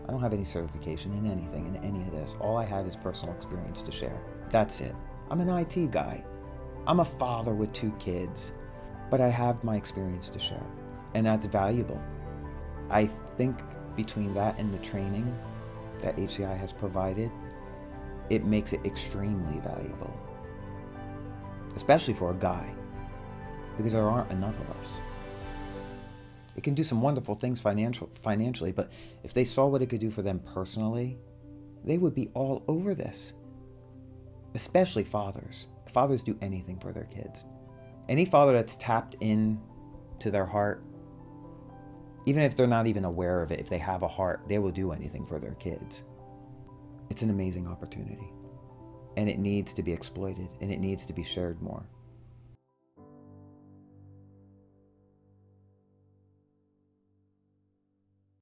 I don't have any certification in anything, in any of this. All I have is personal experience to share. That's it. I'm an IT guy. I'm a father with 2 kids, but I have my experience to share, and that's valuable. I think between that and the training that HCI has provided, it makes it extremely valuable, especially for a guy, because there aren't enough of us. It can do some wonderful things financially, but if they saw what it could do for them personally, they would be all over this. Especially fathers. Fathers do anything for their kids. Any father that's tapped in to their heart, even if they're not even aware of it, if they have a heart, they will do anything for their kids. It's an amazing opportunity, and it needs to be exploited, and it needs to be shared more.